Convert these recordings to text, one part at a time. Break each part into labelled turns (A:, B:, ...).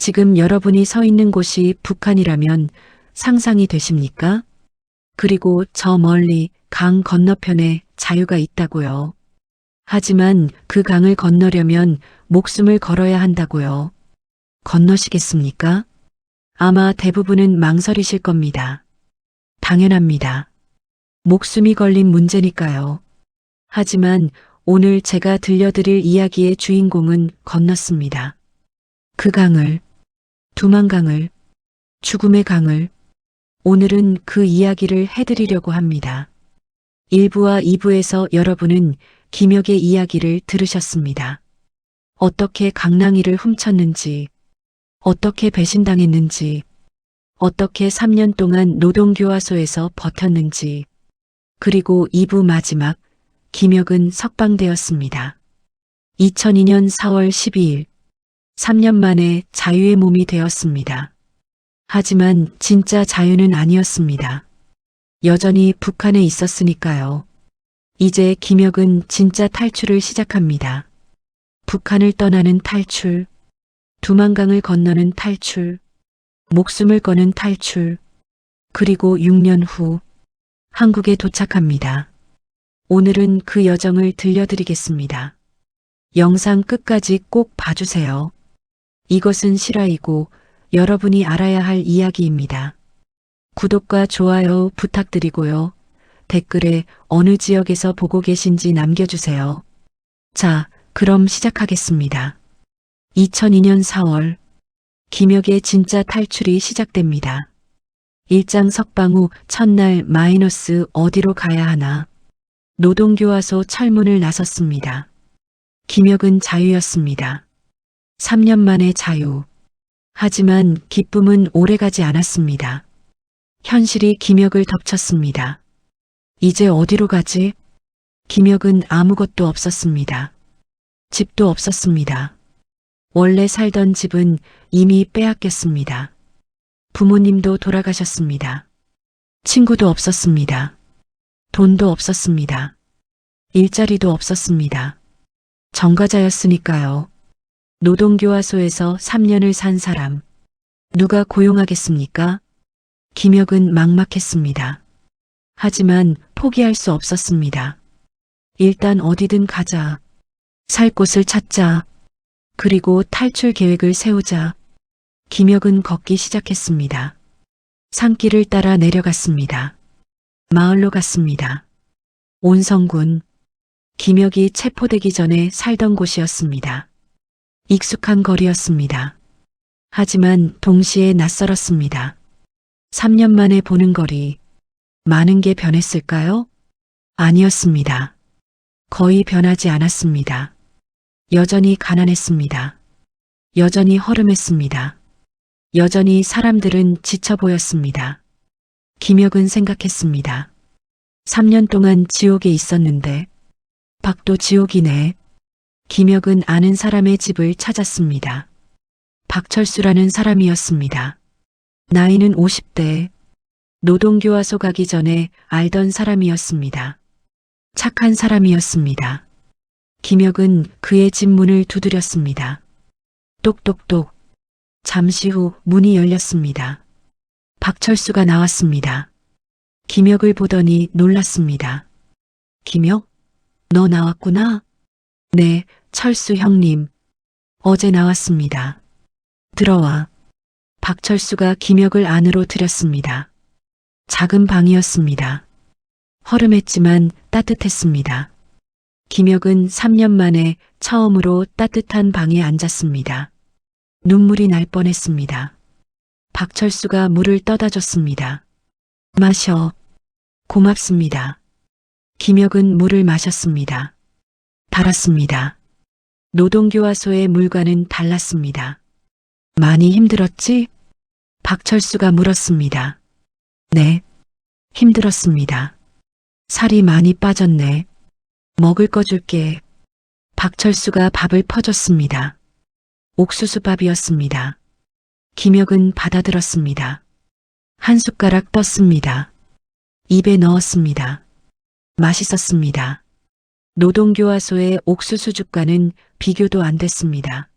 A: 지금 여러분이 서 있는 곳이 북한이라면 상상이 되십니까? 그리고 저 멀리 강 건너편에 자유가 있다고요. 하지만 그 강을 건너려면 목숨을 걸어야 한다고요. 건너시겠습니까? 아마 대부분은 망설이실 겁니다. 당연합니다. 목숨이 걸린 문제니까요. 하지만 오늘 제가 들려드릴 이야기의 주인공은 건넜습니다. 그 강을, 두만강을, 죽음의 강을, 오늘은 그 이야기를 해드리려고 합니다. 1부와 2부에서 여러분은 김혁의 이야기를 들으셨습니다. 어떻게 강낭이를 훔쳤는지, 어떻게 배신당했는지, 어떻게 3년 동안 노동교화소에서 버텼는지, 그리고 2부 마지막, 김혁은 석방되었습니다. 2002년 4월 12일, 3년 만에 자유의 몸이 되었습니다. 하지만 진짜 자유는 아니었습니다. 여전히 북한에 있었으니까요. 이제 김혁은 진짜 탈출을 시작합니다. 북한을 떠나는 탈출, 두만강을 건너는 탈출, 목숨을 거는 탈출, 그리고 6년 후 한국에 도착합니다. 오늘은 그 여정을 들려드리겠습니다. 영상 끝까지 꼭 봐주세요. 이것은 실화이고 여러분이 알아야 할 이야기입니다. 구독과 좋아요 부탁드리고요. 댓글에 어느 지역에서 보고 계신지 남겨주세요. 자, 그럼 시작하겠습니다. 2002년 4월, 김혁의 진짜 탈출이 시작됩니다. 일장 석방 후 첫날 마이너스 어디로 가야 하나. 노동교화소 철문을 나섰습니다. 김혁은 자유였습니다. 3년 만의 자유. 하지만 기쁨은 오래가지 않았습니다. 현실이 김혁을 덮쳤습니다. 이제 어디로 가지? 김혁은 아무것도 없었습니다. 집도 없었습니다. 원래 살던 집은 이미 빼앗겼습니다. 부모님도 돌아가셨습니다. 친구도 없었습니다. 돈도 없었습니다. 일자리도 없었습니다. 전과자였으니까요. 노동교화소에서 3년을 산 사람, 누가 고용하겠습니까? 김혁은 막막했습니다. 하지만 포기할 수 없었습니다. 일단 어디든 가자. 살 곳을 찾자. 그리고 탈출 계획을 세우자. 김혁은 걷기 시작했습니다. 산길을 따라 내려갔습니다. 마을로 갔습니다. 온성군. 김혁이 체포되기 전에 살던 곳이었습니다. 익숙한 거리였습니다. 하지만 동시에 낯설었습니다. 3년 만에 보는 거리. 많은 게 변했을까요? 아니었습니다. 거의 변하지 않았습니다. 여전히 가난했습니다. 여전히 허름했습니다. 여전히 사람들은 지쳐 보였습니다. 김혁은 생각했습니다. 3년 동안 지옥에 있었는데 밖도 지옥이네. 김혁은 아는 사람의 집을 찾았습니다. 박철수라는 사람이었습니다. 나이는 50대. 노동교화소 가기 전에 알던 사람이었습니다. 착한 사람이었습니다. 김혁은 그의 집 문을 두드렸습니다. 똑똑똑. 잠시 후 문이 열렸습니다. 박철수가 나왔습니다. 김혁을 보더니 놀랐습니다. 김혁? 너 나왔구나? 네, 철수 형님. 어제 나왔습니다. 들어와. 박철수가 김혁을 안으로 들였습니다. 작은 방이었습니다. 허름했지만 따뜻했습니다. 김혁은 3년 만에 처음으로 따뜻한 방에 앉았습니다. 눈물이 날 뻔했습니다. 박철수가 물을 떠다 줬습니다. 마셔. 고맙습니다. 김혁은 물을 마셨습니다. 달았습니다. 노동교화소의 물과는 달랐습니다. 많이 힘들었지? 박철수가 물었습니다. 네, 힘들었습니다. 살이 많이 빠졌네. 먹을 거 줄게. 박철수가 밥을 퍼줬습니다. 옥수수밥이었습니다. 김혁은 받아들었습니다. 한 숟가락 떴습니다. 입에 넣었습니다. 맛있었습니다. 노동교화소의 옥수수죽과는 비교도 안 됐습니다.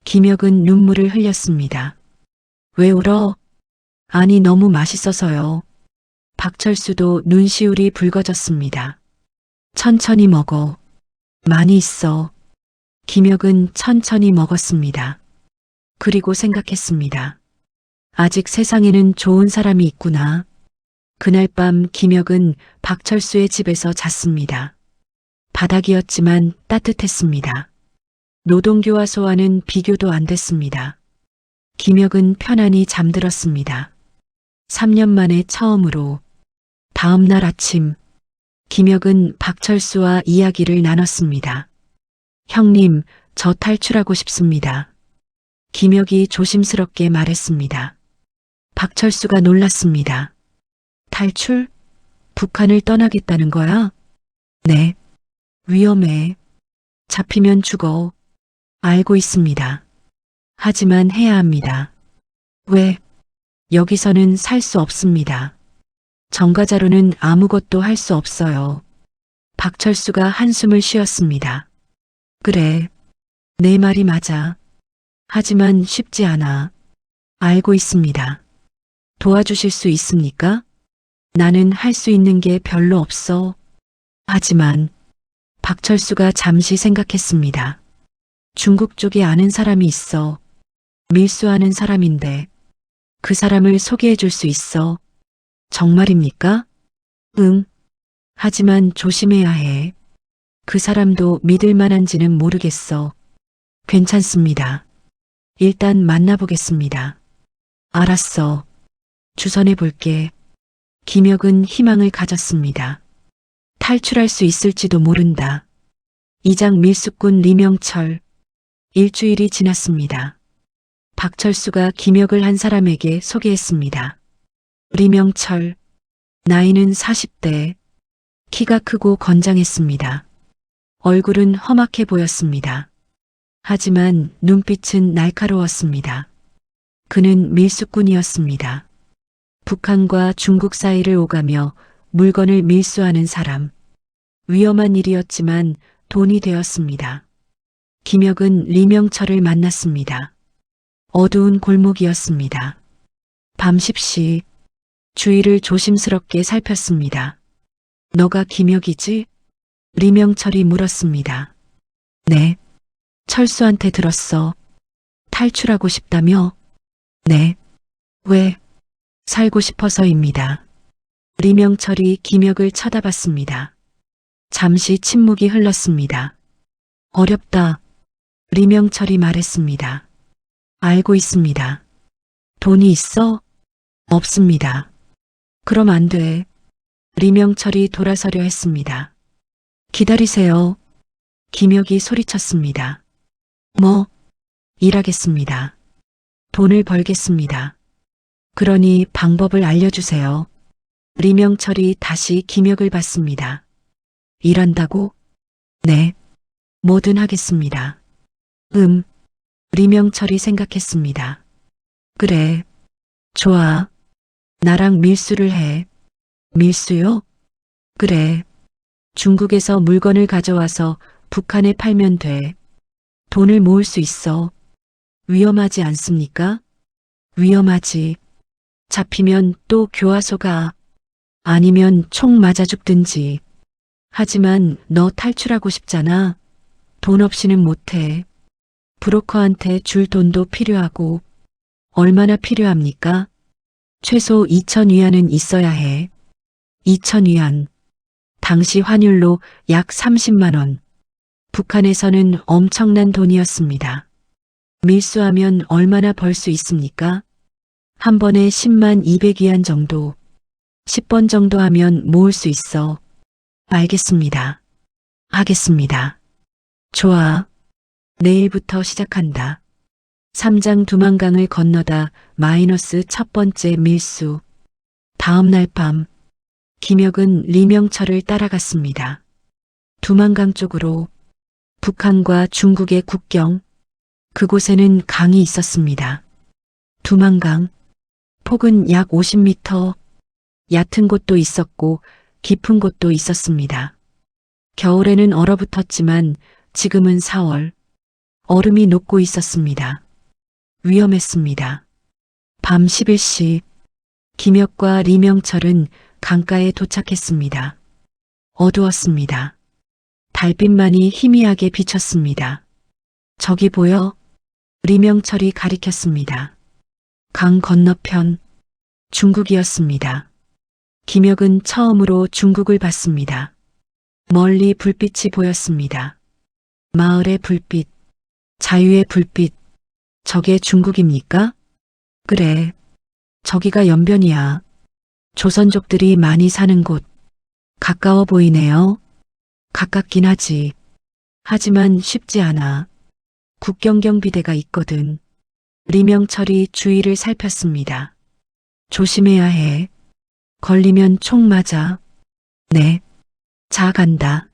A: 김혁은 눈물을 흘렸습니다. 왜 울어? 아니, 너무 맛있어서요. 박철수도 눈시울이 붉어졌습니다. 천천히 먹어. 많이 있어. 김혁은 천천히 먹었습니다. 그리고 생각했습니다. 아직 세상에는 좋은 사람이 있구나. 그날 밤 김혁은 박철수의 집에서 잤습니다. 바닥이었지만 따뜻했습니다. 노동교화소와는 비교도 안 됐습니다. 김혁은 편안히 잠들었습니다. 3년 만에 처음으로. 다음 날 아침, 김혁은 박철수와 이야기를 나눴습니다. 형님, 저 탈출하고 싶습니다. 김혁이 조심스럽게 말했습니다. 박철수가 놀랐습니다. 탈출? 북한을 떠나겠다는 거야? 네. 위험해. 잡히면 죽어. 알고 있습니다. 하지만 해야 합니다. 왜? 여기서는 살 수 없습니다. 정가자로는 아무것도 할 수 없어요. 박철수가 한숨을 쉬었습니다. 그래. 내 말이 맞아. 하지만 쉽지 않아. 알고 있습니다. 도와주실 수 있습니까? 나는 할 수 있는 게 별로 없어. 하지만 박철수가 잠시 생각했습니다. 중국 쪽에 아는 사람이 있어. 밀수하는 사람인데 그 사람을 소개해 줄 수 있어. 정말입니까? 응. 하지만 조심해야 해. 그 사람도 믿을 만한지는 모르겠어. 괜찮습니다. 일단 만나보겠습니다. 알았어. 주선해 볼게. 김혁은 희망을 가졌습니다. 탈출할 수 있을지도 모른다. 이장 밀수꾼 리명철. 일주일이 지났습니다. 박철수가 김혁을 한 사람에게 소개했습니다. 리명철. 나이는 40대. 키가 크고 건장했습니다. 얼굴은 험악해 보였습니다. 하지만 눈빛은 날카로웠습니다. 그는 밀수꾼이었습니다. 북한과 중국 사이를 오가며 물건을 밀수하는 사람. 위험한 일이었지만 돈이 되었습니다. 김혁은 리명철을 만났습니다. 어두운 골목이었습니다. 밤 10시. 주위를 조심스럽게 살폈습니다. 너가 김혁이지? 리명철이 물었습니다. 네. 철수한테 들었어. 탈출하고 싶다며? 네. 왜? 살고 싶어서입니다. 리명철이 김혁을 쳐다봤습니다. 잠시 침묵이 흘렀습니다. 어렵다. 리명철이 말했습니다. 알고 있습니다. 돈이 있어? 없습니다. 그럼 안 돼. 리명철이 돌아서려 했습니다. 기다리세요. 김혁이 소리쳤습니다. 뭐? 일하겠습니다. 돈을 벌겠습니다. 그러니 방법을 알려주세요. 리명철이 다시 김혁을 봤습니다. 일한다고? 네. 뭐든 하겠습니다. 리명철이 생각했습니다. 그래. 좋아. 나랑 밀수를 해. 밀수요? 그래. 중국에서 물건을 가져와서 북한에 팔면 돼. 돈을 모을 수 있어. 위험하지 않습니까? 위험하지. 잡히면 또 교화소 가. 아니면 총 맞아 죽든지. 하지만 너 탈출하고 싶잖아. 돈 없이는 못해. 브로커한테 줄 돈도 필요하고. 얼마나 필요합니까? 최소 2,000위안은 있어야 해. 2,000위안. 당시 환율로 약 30만 원. 북한에서는 엄청난 돈이었습니다. 밀수하면 얼마나 벌 수 있습니까? 한 번에 10만 200위안 정도. 10번 정도 하면 모을 수 있어. 알겠습니다. 하겠습니다. 좋아. 내일부터 시작한다. 3장 두만강을 건너다 마이너스 첫 번째 밀수. 다음 날 밤, 김혁은 리명철을 따라갔습니다. 두만강 쪽으로. 북한과 중국의 국경. 그곳에는 강이 있었습니다. 두만강. 폭은 약 50m. 얕은 곳도 있었고 깊은 곳도 있었습니다. 겨울에는 얼어붙었지만 지금은 4월. 얼음이 녹고 있었습니다. 위험했습니다. 밤 11시 김혁과 리명철은 강가에 도착했습니다. 어두웠습니다. 달빛만이 희미하게 비쳤습니다. 저기 보여? 리명철이 가리켰습니다. 강 건너편 중국이었습니다. 김혁은 처음으로 중국을 봤습니다. 멀리 불빛이 보였습니다. 마을의 불빛, 자유의 불빛, 저게 중국입니까? 그래, 저기가 연변이야. 조선족들이 많이 사는 곳. 가까워 보이네요. 가깝긴 하지. 하지만 쉽지 않아. 국경경비대가 있거든. 리명철이 주위를 살폈습니다. 조심해야 해. 걸리면 총 맞아. 네. 자, 간다.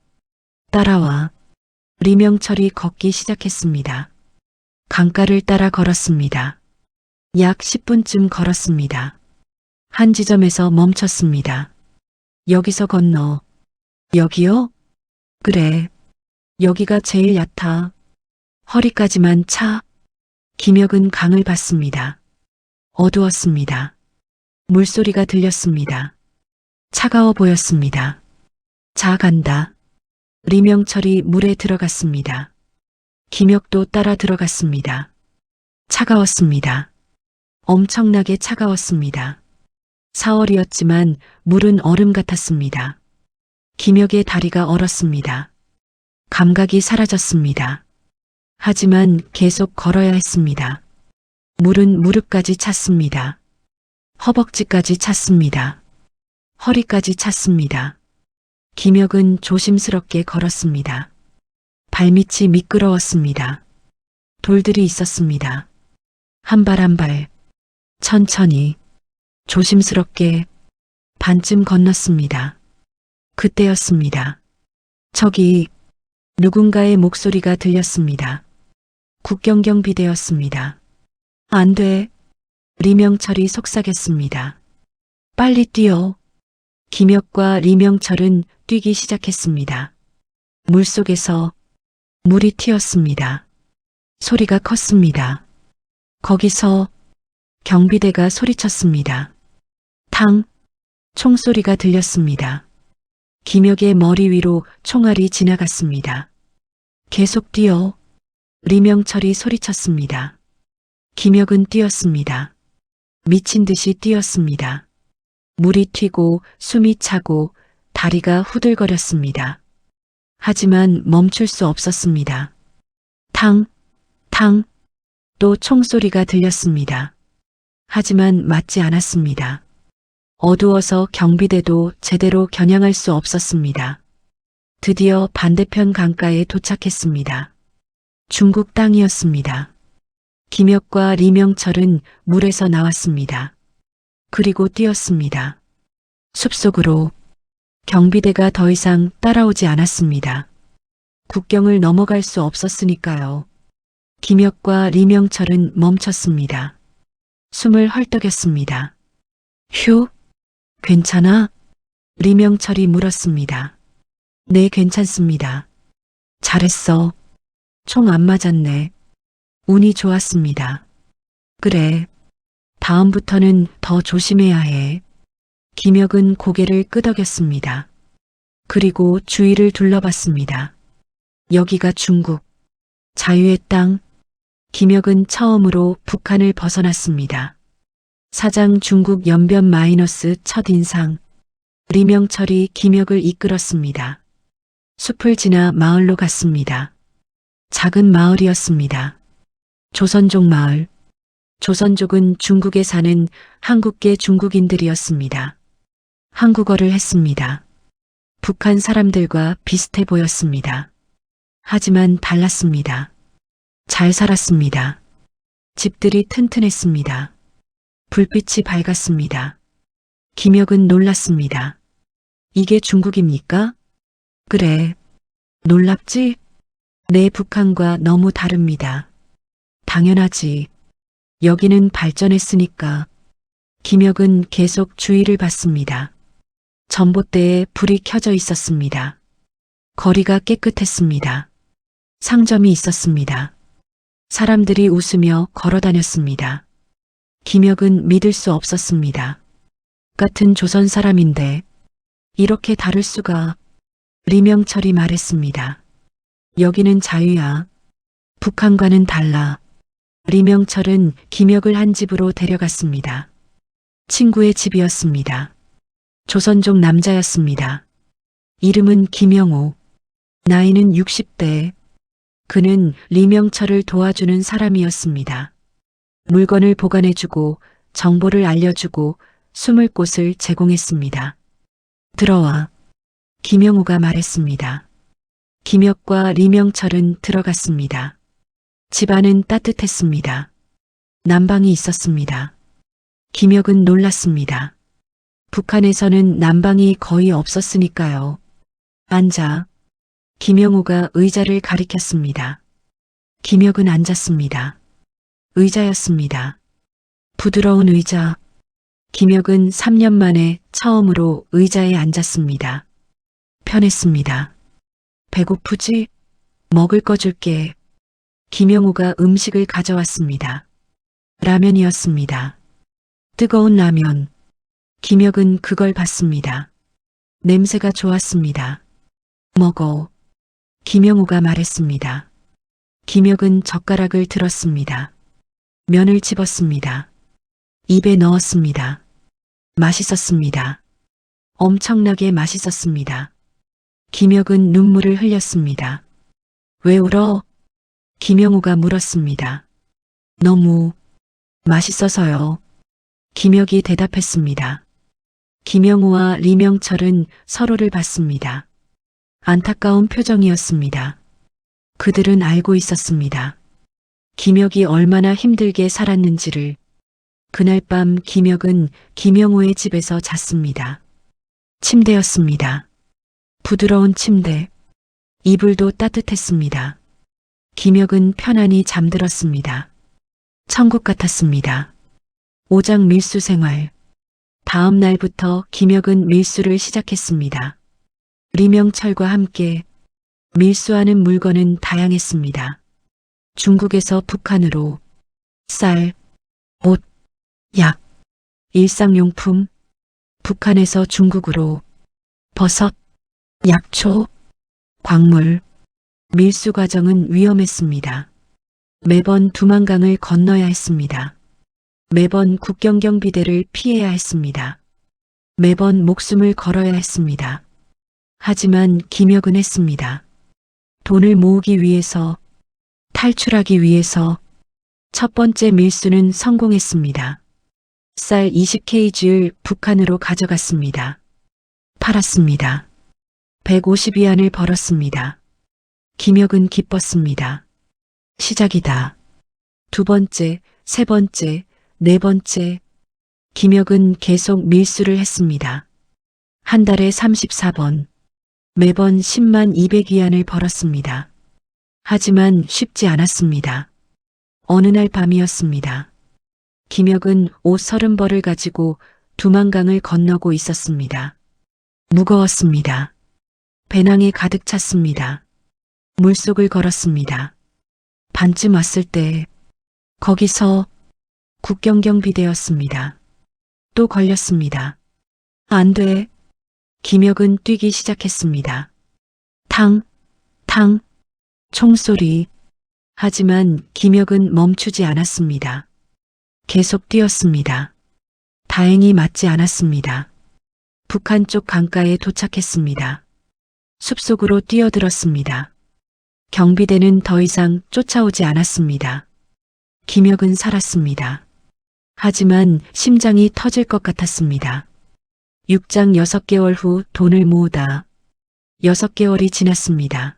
A: 따라와. 리명철이 걷기 시작했습니다. 강가를 따라 걸었습니다. 약 10분쯤 걸었습니다. 한 지점에서 멈췄습니다. 여기서 건너. 여기요? 그래. 여기가 제일 얕아. 허리까지만 차. 김혁은 강을 봤습니다. 어두웠습니다. 물소리가 들렸습니다. 차가워 보였습니다. 자, 간다. 리명철이 물에 들어갔습니다. 김혁도 따라 들어갔습니다. 차가웠습니다. 엄청나게 차가웠습니다. 4월이었지만 물은 얼음 같았습니다. 김혁의 다리가 얼었습니다. 감각이 사라졌습니다. 하지만 계속 걸어야 했습니다. 물은 무릎까지 찼습니다. 허벅지까지 찼습니다. 허리까지 찼습니다. 김혁은 조심스럽게 걸었습니다. 발밑이 미끄러웠습니다. 돌들이 있었습니다. 한 발 한 발, 천천히, 조심스럽게 반쯤 건넜습니다. 그때였습니다. 저기 누군가의 목소리가 들렸습니다. 국경경비대였습니다. 안 돼. 리명철이 속삭였습니다. 빨리 뛰어. 김혁과 리명철은 뛰기 시작했습니다. 물속에서 물이 튀었습니다. 소리가 컸습니다. 거기서 경비대가 소리쳤습니다. 탕! 총소리가 들렸습니다. 김혁의 머리 위로 총알이 지나갔습니다. 계속 뛰어. 리명철이 소리쳤습니다. 김혁은 뛰었습니다. 미친 듯이 뛰었습니다. 물이 튀고 숨이 차고 다리가 후들거렸습니다. 하지만 멈출 수 없었습니다. 탕! 탕! 또 총소리가 들렸습니다. 하지만 맞지 않았습니다. 어두워서 경비대도 제대로 겨냥할 수 없었습니다. 드디어 반대편 강가에 도착했습니다. 중국 땅이었습니다. 김혁과 리명철은 물에서 나왔습니다. 그리고 뛰었습니다. 숲속으로. 경비대가 더 이상 따라오지 않았습니다. 국경을 넘어갈 수 없었으니까요. 김혁과 리명철은 멈췄습니다. 숨을 헐떡였습니다. 휴, 괜찮아? 리명철이 물었습니다. 네, 괜찮습니다. 잘했어. 총 안 맞았네. 운이 좋았습니다. 그래. 다음부터는 더 조심해야 해. 김혁은 고개를 끄덕였습니다. 그리고 주위를 둘러봤습니다. 여기가 중국. 자유의 땅. 김혁은 처음으로 북한을 벗어났습니다. 사장 중국 연변 마이너스 첫인상. 리명철이 김혁을 이끌었습니다. 숲을 지나 마을로 갔습니다. 작은 마을이었습니다. 조선족 마을. 조선족은 중국에 사는 한국계 중국인들이었습니다. 한국어를 했습니다. 북한 사람들과 비슷해 보였습니다. 하지만 달랐습니다. 잘 살았습니다. 집들이 튼튼했습니다. 불빛이 밝았습니다. 김혁은 놀랐습니다. 이게 중국입니까? 그래. 놀랍지? 내 북한과 너무 다릅니다. 당연하지. 여기는 발전했으니까. 김혁은 계속 주위를 봤습니다. 전봇대에 불이 켜져 있었습니다. 거리가 깨끗했습니다. 상점이 있었습니다. 사람들이 웃으며 걸어 다녔습니다. 김혁은 믿을 수 없었습니다. 같은 조선 사람인데 이렇게 다를 수가. 리명철이 말했습니다. 여기는 자유야. 북한과는 달라. 리명철은 김혁을 한 집으로 데려갔습니다. 친구의 집이었습니다. 조선족 남자였습니다. 이름은 김영호. 나이는 60대. 그는 리명철을 도와주는 사람이었습니다. 물건을 보관해주고 정보를 알려주고 숨을 곳을 제공했습니다. 들어와. 김영호가 말했습니다. 김혁과 리명철은 들어갔습니다. 집안은 따뜻했습니다. 난방이 있었습니다. 김혁은 놀랐습니다. 북한에서는 난방이 거의 없었으니까요. 앉아. 김영호가 의자를 가리켰습니다. 김혁은 앉았습니다. 의자였습니다. 부드러운 의자. 김혁은 3년 만에 처음으로 의자에 앉았습니다. 편했습니다. 배고프지? 먹을 거 줄게. 김영호가 음식을 가져왔습니다. 라면이었습니다. 뜨거운 라면. 김혁은 그걸 봤습니다. 냄새가 좋았습니다. 먹어. 김영호가 말했습니다. 김혁은 젓가락을 들었습니다. 면을 집었습니다. 입에 넣었습니다. 맛있었습니다. 엄청나게 맛있었습니다. 김혁은 눈물을 흘렸습니다. 왜 울어? 김영호가 물었습니다. 너무 맛있어서요. 김혁이 대답했습니다. 김영호와 리명철은 서로를 봤습니다. 안타까운 표정이었습니다. 그들은 알고 있었습니다. 김혁이 얼마나 힘들게 살았는지를. 그날 밤 김혁은 김영호의 집에서 잤습니다. 침대였습니다. 부드러운 침대. 이불도 따뜻했습니다. 김혁은 편안히 잠들었습니다. 천국 같았습니다. 오장 밀수 생활. 다음 날부터 김혁은 밀수를 시작했습니다. 리명철과 함께 밀수하는 물건은 다양했습니다. 중국에서 북한으로 쌀, 옷, 약, 일상용품, 북한에서 중국으로 버섯, 약초, 광물. 밀수 과정은 위험했습니다. 매번 두만강을 건너야 했습니다. 매번 국경경비대를 피해야 했습니다. 매번 목숨을 걸어야 했습니다. 하지만 김혁은 했습니다. 돈을 모으기 위해서, 탈출하기 위해서. 첫 번째 밀수는 성공했습니다. 쌀 20kg를 북한으로 가져갔습니다. 팔았습니다. 150위안을 벌었습니다. 김혁은 기뻤습니다. 시작이다. 두 번째, 세 번째, 네 번째. 김혁은 계속 밀수를 했습니다. 한 달에 34번. 매번 10만 200위안을 벌었습니다. 하지만 쉽지 않았습니다. 어느 날 밤이었습니다. 김혁은 옷 30벌을 가지고 두만강을 건너고 있었습니다. 무거웠습니다. 배낭에 가득 찼습니다. 물속을 걸었습니다. 반쯤 왔을 때 거기서 국경경비대였습니다. 또 걸렸습니다. 안 돼. 김혁은 뛰기 시작했습니다. 탕, 탕, 총소리. 하지만 김혁은 멈추지 않았습니다. 계속 뛰었습니다. 다행히 맞지 않았습니다. 북한 쪽 강가에 도착했습니다. 숲속으로 뛰어들었습니다. 경비대는 더 이상 쫓아오지 않았습니다. 김혁은 살았습니다. 하지만 심장이 터질 것 같았습니다. 육장 6개월 후 돈을 모으다. 6개월이 지났습니다.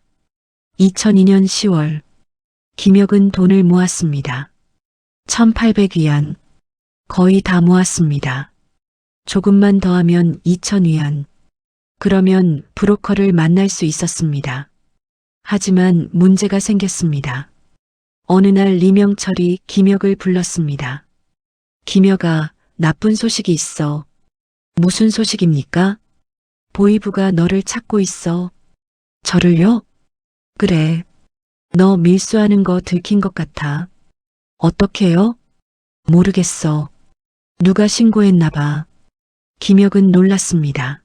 A: 2002년 10월 김혁은 돈을 모았습니다. 1800위안. 거의 다 모았습니다. 조금만 더 하면 2000위안. 그러면 브로커를 만날 수 있었습니다. 하지만 문제가 생겼습니다. 어느 날 리명철이 김혁을 불렀습니다. 김혁아, 나쁜 소식이 있어. 무슨 소식입니까? 보이부가 너를 찾고 있어. 저를요? 그래. 너 밀수하는 거 들킨 것 같아. 어떡해요? 모르겠어. 누가 신고했나 봐. 김혁은 놀랐습니다.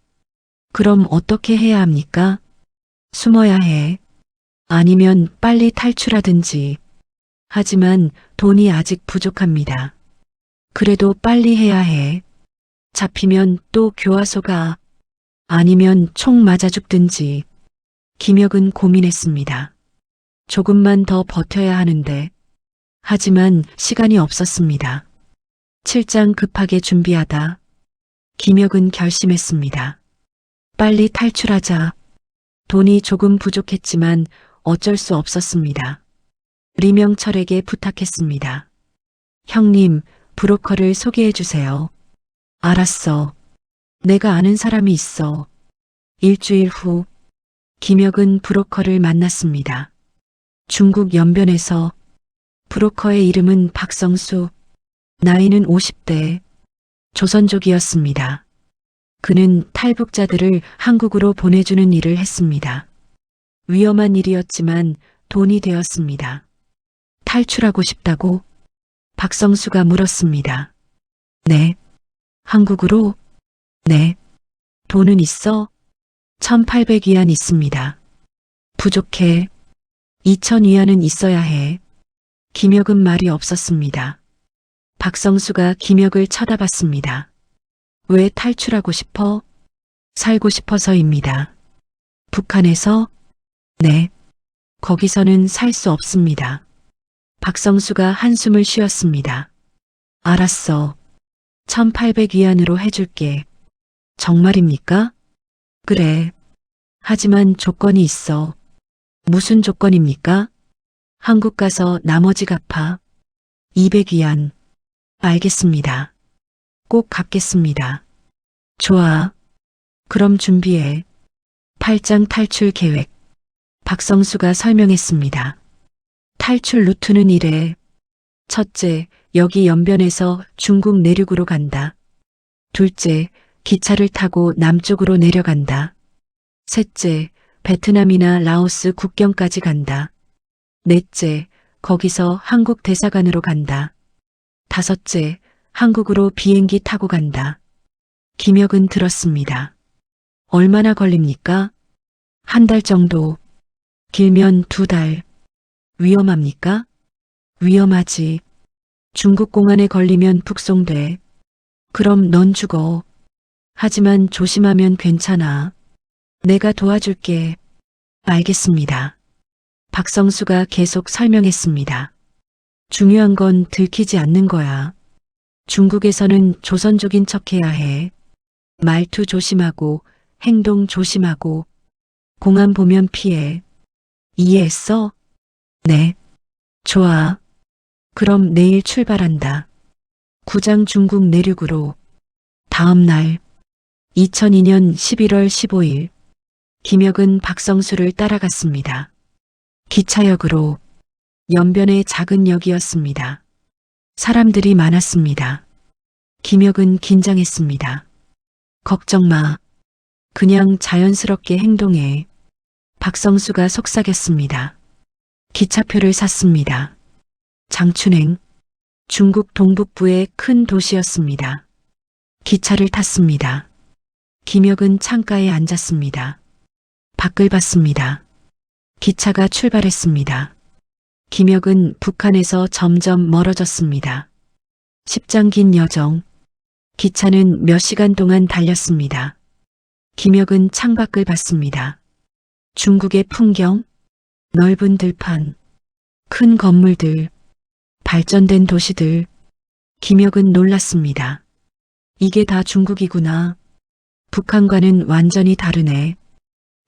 A: 그럼 어떻게 해야 합니까? 숨어야 해. 아니면 빨리 탈출하든지. 하지만 돈이 아직 부족합니다. 그래도 빨리 해야 해. 잡히면 또 교화소 가. 아니면 총 맞아 죽든지. 김혁은 고민했습니다. 조금만 더 버텨야 하는데. 하지만 시간이 없었습니다. 7장 급하게 준비하다. 김혁은 결심했습니다. 빨리 탈출하자. 돈이 조금 부족했지만 어쩔 수 없었습니다. 리명철에게 부탁했습니다. 형님, 브로커를 소개해 주세요. 알았어. 내가 아는 사람이 있어. 일주일 후, 김혁은 브로커를 만났습니다. 중국 연변에서 브로커의 이름은 박성수, 나이는 50대, 조선족이었습니다. 그는 탈북자들을 한국으로 보내주는 일을 했습니다. 위험한 일이었지만 돈이 되었습니다. 탈출하고 싶다고? 박성수가 물었습니다. 네. 한국으로? 네. 돈은 있어? 1800위안 있습니다. 부족해. 2000위안은 있어야 해. 김혁은 말이 없었습니다. 박성수가 김혁을 쳐다봤습니다. 왜 탈출하고 싶어? 살고 싶어서입니다. 북한에서? 네. 거기서는 살 수 없습니다. 박성수가 한숨을 쉬었습니다. 알았어. 1800위안으로 해줄게. 정말입니까? 그래. 하지만 조건이 있어. 무슨 조건입니까? 한국 가서 나머지 갚아. 200위안. 알겠습니다. 꼭 갚겠습니다. 좋아. 그럼 준비해. 8장 탈출 계획. 박성수가 설명했습니다. 탈출 루트는 이래. 첫째, 여기 연변에서 중국 내륙으로 간다. 둘째, 기차를 타고 남쪽으로 내려간다. 셋째, 베트남이나 라오스 국경까지 간다. 넷째, 거기서 한국 대사관으로 간다. 다섯째, 한국으로 비행기 타고 간다. 김혁은 들었습니다. 얼마나 걸립니까? 한 달 정도. 길면 2달. 위험합니까? 위험하지. 중국 공안에 걸리면 북송돼. 그럼 넌 죽어. 하지만 조심하면 괜찮아. 내가 도와줄게. 알겠습니다. 박성수가 계속 설명했습니다. 중요한 건 들키지 않는 거야. 중국에서는 조선족인 척해야 해. 말투 조심하고 행동 조심하고 공안 보면 피해. 이해했어? 네. 좋아. 그럼 내일 출발한다. 구장 중국 내륙으로. 다음 날 2002년 11월 15일 김혁은 박성수를 따라갔습니다. 기차역으로. 연변의 작은 역이었습니다. 사람들이 많았습니다. 김혁은 긴장했습니다. 걱정 마. 그냥 자연스럽게 행동해. 박성수가 속삭였습니다. 기차표를 샀습니다. 장춘행, 중국 동북부의 큰 도시였습니다. 기차를 탔습니다. 김혁은 창가에 앉았습니다. 밖을 봤습니다. 기차가 출발했습니다. 김혁은 북한에서 점점 멀어졌습니다. 10장 긴 여정. 기차는 몇 시간 동안 달렸습니다. 김혁은 창밖을 봤습니다. 중국의 풍경, 넓은 들판, 큰 건물들, 발전된 도시들. 김혁은 놀랐습니다. 이게 다 중국이구나. 북한과는 완전히 다르네.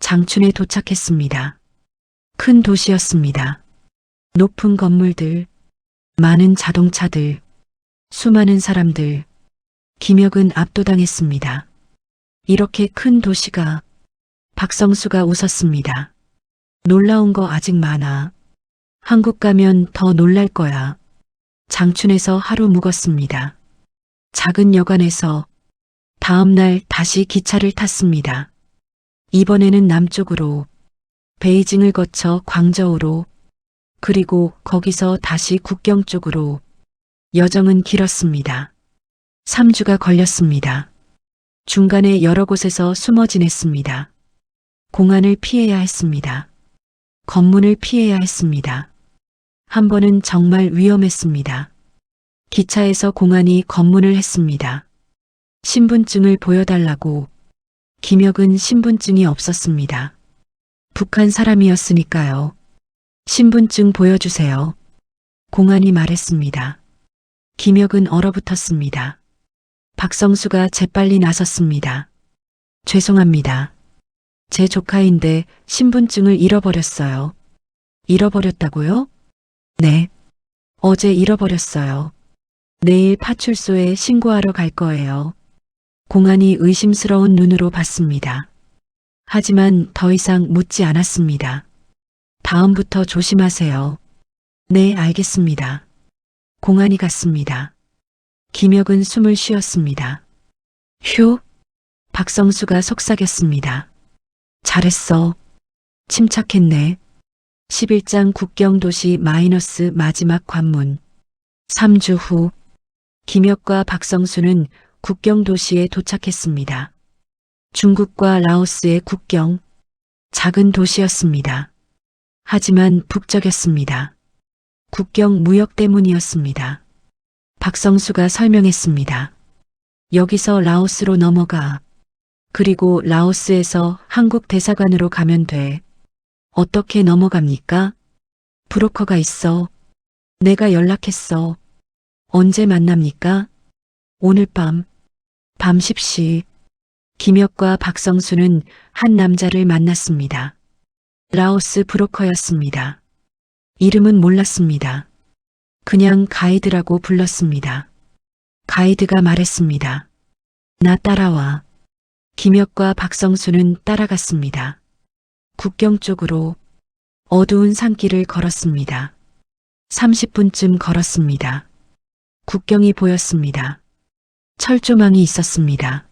A: 장춘에 도착했습니다. 큰 도시였습니다. 높은 건물들, 많은 자동차들, 수많은 사람들. 김혁은 압도당했습니다. 이렇게 큰 도시가. 박성수가 웃었습니다. 놀라운 거 아직 많아. 한국 가면 더 놀랄 거야. 장춘에서 하루 묵었습니다. 작은 여관에서. 다음 날 다시 기차를 탔습니다. 이번에는 남쪽으로. 베이징을 거쳐 광저우로. 그리고 거기서 다시 국경 쪽으로. 여정은 길었습니다. 3주가 걸렸습니다. 중간에 여러 곳에서 숨어 지냈습니다. 공안을 피해야 했습니다. 검문을 피해야 했습니다. 한 번은 정말 위험했습니다. 기차에서 공안이 검문을 했습니다. 신분증을 보여달라고. 김혁은 신분증이 없었습니다. 북한 사람이었으니까요. 신분증 보여주세요. 공안이 말했습니다. 김혁은 얼어붙었습니다. 박성수가 재빨리 나섰습니다. 죄송합니다. 제 조카인데 신분증을 잃어버렸어요. 잃어버렸다고요? 네. 어제 잃어버렸어요. 내일 파출소에 신고하러 갈 거예요. 공안이 의심스러운 눈으로 봤습니다. 하지만 더 이상 묻지 않았습니다. 다음부터 조심하세요. 네, 알겠습니다. 공안이 갔습니다. 김혁은 숨을 쉬었습니다. 휴, 박성수가 속삭였습니다. 잘했어. 침착했네. 11장 국경도시 마이너스 마지막 관문. 3주 후, 김혁과 박성수는 국경도시에 도착했습니다. 중국과 라오스의 국경, 작은 도시였습니다. 하지만 북적였습니다. 국경 무역 때문이었습니다. 박성수가 설명했습니다. 여기서 라오스로 넘어가. 그리고 라오스에서 한국 대사관으로 가면 돼. 어떻게 넘어갑니까? 브로커가 있어. 내가 연락했어. 언제 만납니까? 오늘 밤 10시. 김혁과 박성수는 한 남자를 만났습니다. 라오스 브로커였습니다. 이름은 몰랐습니다. 그냥 가이드라고 불렀습니다. 가이드가 말했습니다. 나 따라와. 김혁과 박성수는 따라갔습니다. 국경 쪽으로 어두운 산길을 걸었습니다. 30분쯤 걸었습니다. 국경이 보였습니다. 철조망이 있었습니다.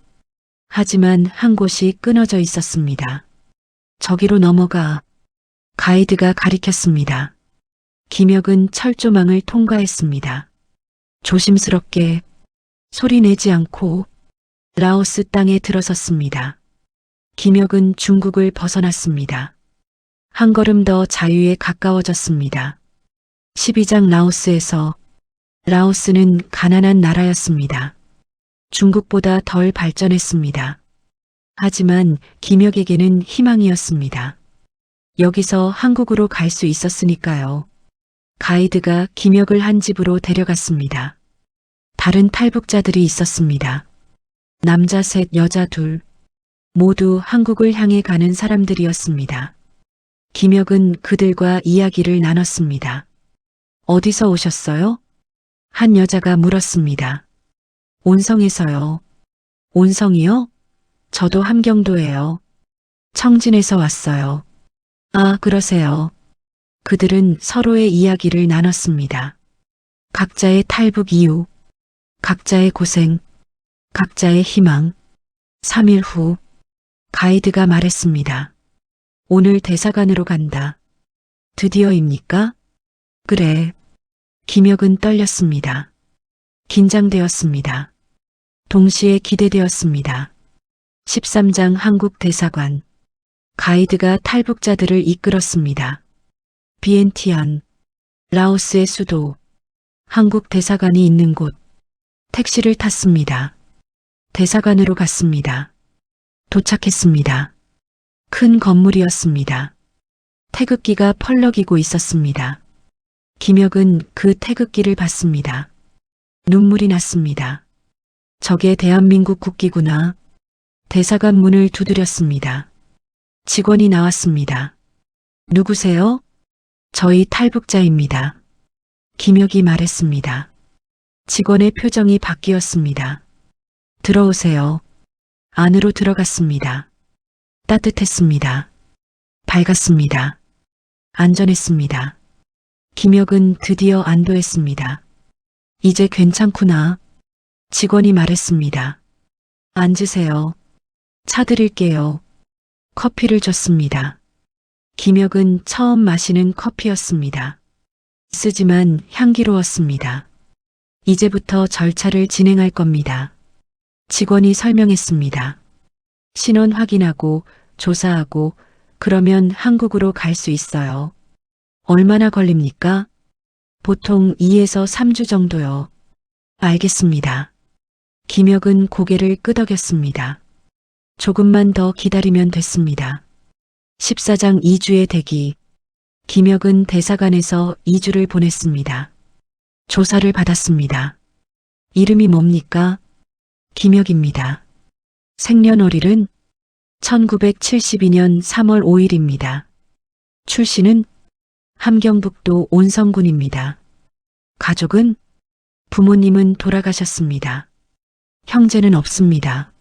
A: 하지만 한 곳이 끊어져 있었습니다. 저기로 넘어가. 가이드가 가리켰습니다. 김혁은 철조망을 통과했습니다. 조심스럽게, 소리 내지 않고 라오스 땅에 들어섰습니다. 김혁은 중국을 벗어났습니다. 한 걸음 더 자유에 가까워졌습니다. 12장 라오스에서. 라오스는 가난한 나라였습니다. 중국보다 덜 발전했습니다. 하지만 김혁에게는 희망이었습니다. 여기서 한국으로 갈 수 있었으니까요. 가이드가 김혁을 한 집으로 데려갔습니다. 다른 탈북자들이 있었습니다. 남자 셋, 여자 둘. 모두 한국을 향해 가는 사람들이었습니다. 김혁은 그들과 이야기를 나눴습니다. 어디서 오셨어요? 한 여자가 물었습니다. 온성에서요. 온성이요? 저도 함경도예요. 청진에서 왔어요. 아, 그러세요. 그들은 서로의 이야기를 나눴습니다. 각자의 탈북 이유, 각자의 고생, 각자의 희망. 3일 후, 가이드가 말했습니다. 오늘 대사관으로 간다. 드디어입니까? 그래. 김혁은 떨렸습니다. 긴장되었습니다. 동시에 기대되었습니다. 13장 한국 대사관. 가이드가 탈북자들을 이끌었습니다. 비엔티안, 라오스의 수도, 한국 대사관이 있는 곳. 택시를 탔습니다. 대사관으로 갔습니다. 도착했습니다. 큰 건물이었습니다. 태극기가 펄럭이고 있었습니다. 김혁은 그 태극기를 봤습니다. 눈물이 났습니다. 저게 대한민국 국기구나. 대사관 문을 두드렸습니다. 직원이 나왔습니다. 누구세요? 저희 탈북자입니다. 김혁이 말했습니다. 직원의 표정이 바뀌었습니다. 들어오세요. 안으로 들어갔습니다. 따뜻했습니다. 밝았습니다. 안전했습니다. 김혁은 드디어 안도했습니다. 이제 괜찮구나. 직원이 말했습니다. 앉으세요. 차 드릴게요. 커피를 줬습니다. 김혁은 처음 마시는 커피였습니다. 쓰지만 향기로웠습니다. 이제부터 절차를 진행할 겁니다. 직원이 설명했습니다. 신원 확인하고 조사하고 그러면 한국으로 갈 수 있어요. 얼마나 걸립니까? 보통 2에서 3주 정도요. 알겠습니다. 김혁은 고개를 끄덕였습니다. 조금만 더 기다리면 됐습니다. 14장 2주의 대기. 김혁은 대사관에서 2주를 보냈습니다. 조사를 받았습니다. 이름이 뭡니까? 김혁입니다. 생년월일은 1972년 3월 5일입니다. 출신은 함경북도 온성군입니다. 가족은 부모님은 돌아가셨습니다. 형제는 없습니다.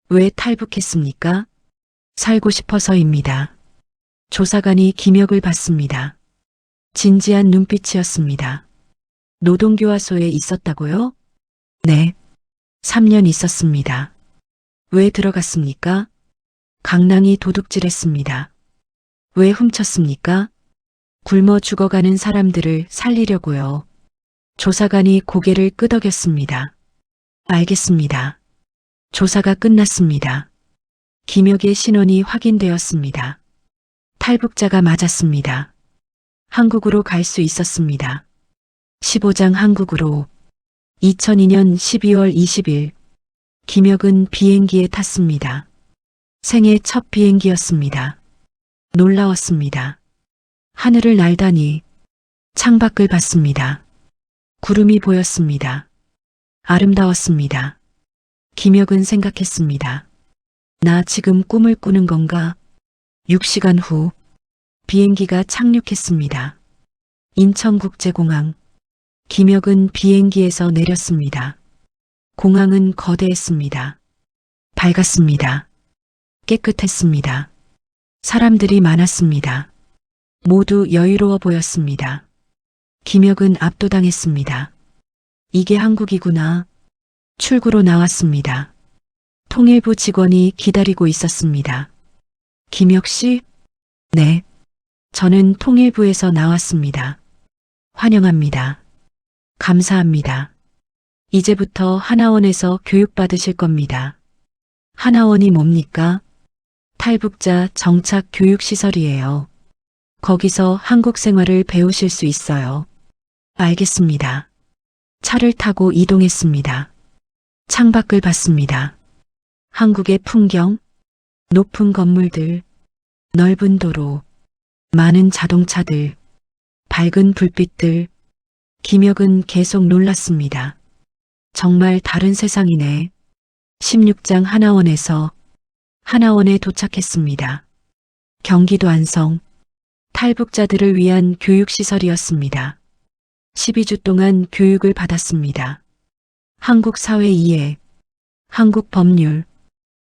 A: 왜 탈북했습니까? 살고 싶어서입니다. 조사관이 김혁을 봤습니다. 진지한 눈빛이었습니다. 노동교화소에 있었다고요? 네. 3년 있었습니다. 왜 들어갔습니까? 강낭이 도둑질했습니다. 왜 훔쳤습니까? 굶어 죽어가는 사람들을 살리려고요. 조사관이 고개를 끄덕였습니다. 알겠습니다. 조사가 끝났습니다. 김혁의 신원이 확인되었습니다. 탈북자가 맞았습니다. 한국으로 갈 수 있었습니다. 15장 한국으로 2002년 12월 20일 김혁은 비행기에 탔습니다. 생애 첫 비행기였습니다. 놀라웠습니다. 하늘을 날다니 창밖을 봤습니다. 구름이 보였습니다. 아름다웠습니다. 김혁은 생각했습니다. 나 지금 꿈을 꾸는 건가? 6시간 후 비행기가 착륙했습니다. 인천국제공항. 김혁은 비행기에서 내렸습니다. 공항은 거대했습니다. 밝았습니다. 깨끗했습니다. 사람들이 많았습니다. 모두 여유로워 보였습니다. 김혁은 압도당했습니다. 이게 한국이구나. 출구로 나왔습니다. 통일부 직원이 기다리고 있었습니다. 김혁 씨? 네. 저는 통일부에서 나왔습니다. 환영합니다. 감사합니다. 이제부터 하나원에서 교육받으실 겁니다. 하나원이 뭡니까? 탈북자 정착 교육시설이에요. 거기서 한국 생활을 배우실 수 있어요. 알겠습니다. 차를 타고 이동했습니다. 창밖을 봤습니다. 한국의 풍경, 높은 건물들, 넓은 도로, 많은 자동차들, 밝은 불빛들. 김혁은 계속 놀랐습니다. 정말 다른 세상이네. 16장 하나원에 도착했습니다. 경기도 안성. 탈북자들을 위한 교육시설이었습니다. 12주 동안 교육을 받았습니다. 한국 사회 이해, 한국 법률,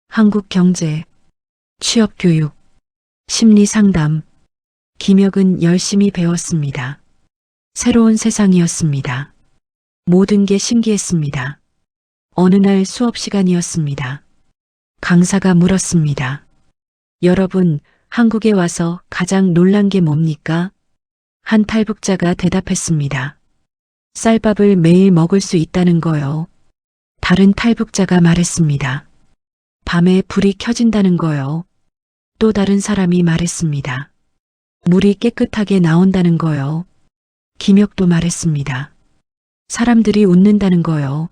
A: 한국 경제, 취업 교육, 심리 상담. 김혁은 열심히 배웠습니다. 새로운 세상이었습니다. 모든 게 신기했습니다. 어느 날 수업 시간이었습니다. 강사가 물었습니다. 여러분, 한국에 와서 가장 놀란 게 뭡니까? 한 탈북자가 대답했습니다. 쌀밥을 매일 먹을 수 있다는 거요. 다른 탈북자가 말했습니다. 밤에 불이 켜진다는 거요. 또 다른 사람이 말했습니다. 물이 깨끗하게 나온다는 거요. 김혁도 말했습니다. 사람들이 웃는다는 거요.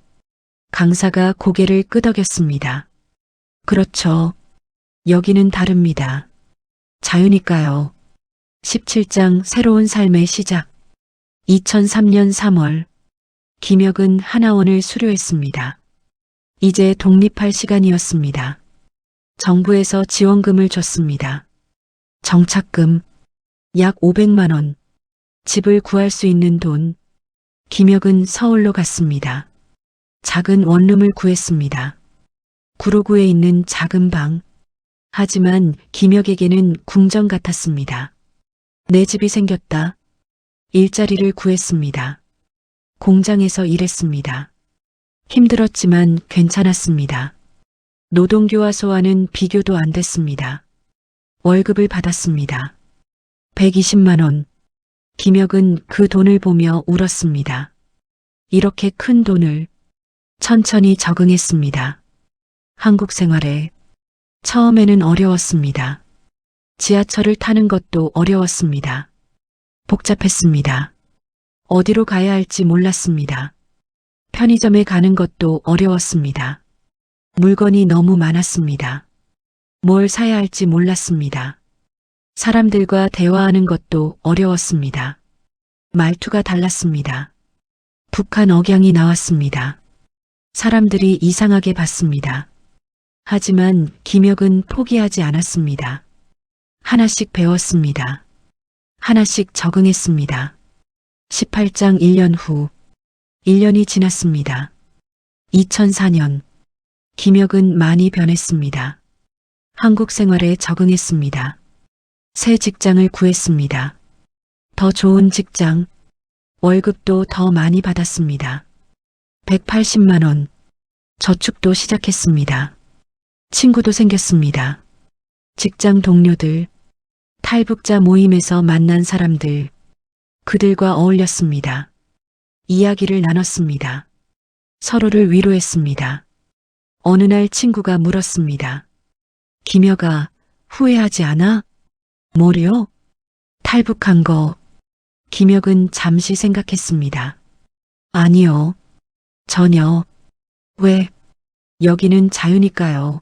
A: 강사가 고개를 끄덕였습니다. 그렇죠. 여기는 다릅니다. 자유니까요. 17장 새로운 삶의 시작. 2003년 3월 김혁은 하나원을 수료했습니다. 이제 독립할 시간이었습니다. 정부에서 지원금을 줬습니다. 정착금 약 500만 원. 집을 구할 수 있는 돈. 김혁은 서울로 갔습니다. 작은 원룸을 구했습니다. 구로구에 있는 작은 방. 하지만 김혁에게는 궁전 같았습니다. 내 집이 생겼다. 일자리를 구했습니다. 공장에서 일했습니다. 힘들었지만 괜찮았습니다. 노동교화소와는 비교도 안 됐습니다. 월급을 받았습니다. 120만 원. 김혁은 그 돈을 보며 울었습니다. 이렇게 큰 돈을 천천히 적응했습니다. 한국 생활에 처음에는 어려웠습니다. 지하철을 타는 것도 어려웠습니다. 복잡했습니다. 어디로 가야 할지 몰랐습니다. 편의점에 가는 것도 어려웠습니다. 물건이 너무 많았습니다. 뭘 사야 할지 몰랐습니다. 사람들과 대화하는 것도 어려웠습니다. 말투가 달랐습니다. 북한 억양이 나왔습니다. 사람들이 이상하게 봤습니다. 하지만 김혁은 포기하지 않았습니다. 하나씩 배웠습니다. 하나씩 적응했습니다. 18장 1년 후 1년이 지났습니다. 2004년 김혁은 많이 변했습니다. 한국 생활에 적응했습니다. 새 직장을 구했습니다. 더 좋은 직장, 월급도 더 많이 받았습니다. 180만 원, 저축도 시작했습니다. 친구도 생겼습니다. 직장 동료들, 탈북자 모임에서 만난 사람들, 그들과 어울렸습니다. 이야기를 나눴습니다. 서로를 위로했습니다. 어느 날 친구가 물었습니다. 김혁아, 후회하지 않아? 뭐요? 탈북한 거. 김혁은 잠시 생각했습니다. 아니요. 전혀. 왜? 여기는 자유니까요.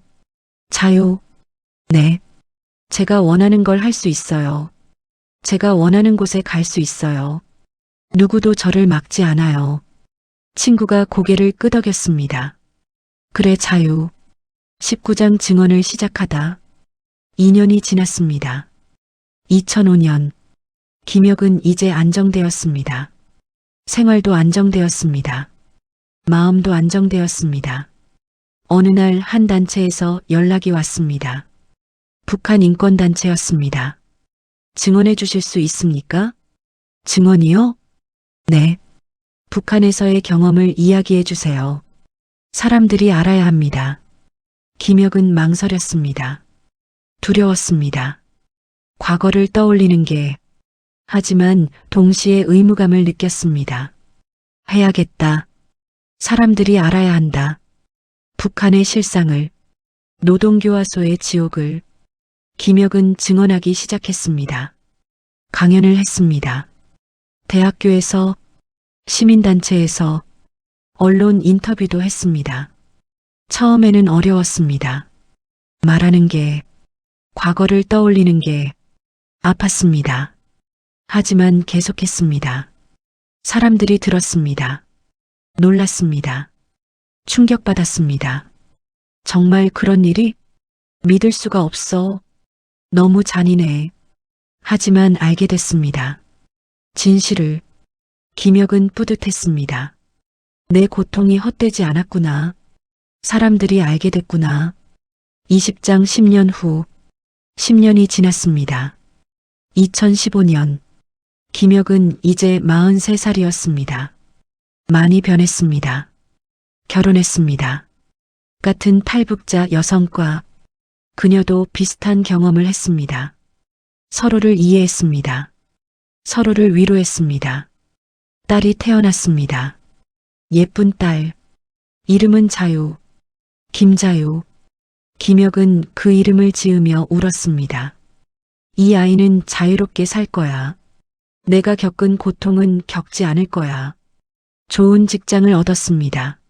A: 자유. 네. 제가 원하는 걸 할 수 있어요. 제가 원하는 곳에 갈 수 있어요. 누구도 저를 막지 않아요. 친구가 고개를 끄덕였습니다. 그래 자유. 19장 증언을 시작하다. 2년이 지났습니다. 2005년 김혁은 이제 안정되었습니다. 생활도 안정되었습니다. 마음도 안정되었습니다. 어느 날 한 단체에서 연락이 왔습니다. 북한 인권단체였습니다. 증언해 주실 수 있습니까? 증언이요? 네. 북한에서의 경험을 이야기해 주세요. 사람들이 알아야 합니다. 김혁은 망설였습니다. 두려웠습니다. 과거를 떠올리는 게, 하지만 동시에 의무감을 느꼈습니다. 해야겠다. 사람들이 알아야 한다. 북한의 실상을, 노동교화소의 지옥을, 김혁은 증언하기 시작했습니다. 강연을 했습니다. 대학교에서, 시민단체에서, 언론 인터뷰도 했습니다. 처음에는 어려웠습니다. 말하는 게, 과거를 떠올리는 게 아팠습니다. 하지만 계속했습니다. 사람들이 들었습니다. 놀랐습니다. 충격받았습니다. 정말 그런 일이? 믿을 수가 없어. 너무 잔인해. 하지만 알게 됐습니다. 진실을. 김혁은 뿌듯했습니다. 내 고통이 헛되지 않았구나. 사람들이 알게 됐구나. 20장 10년 후 10년이 지났습니다. 2015년 김혁은 이제 43살이었습니다. 많이 변했습니다. 결혼했습니다. 같은 탈북자 여성과 그녀도 비슷한 경험을 했습니다. 서로를 이해했습니다. 서로를 위로했습니다. 딸이 태어났습니다. 예쁜 딸. 이름은 자유. 김자유. 김혁은 그 이름을 지으며 울었습니다. 이 아이는 자유롭게 살 거야. 내가 겪은 고통은 겪지 않을 거야. 좋은 직장을 얻었습니다.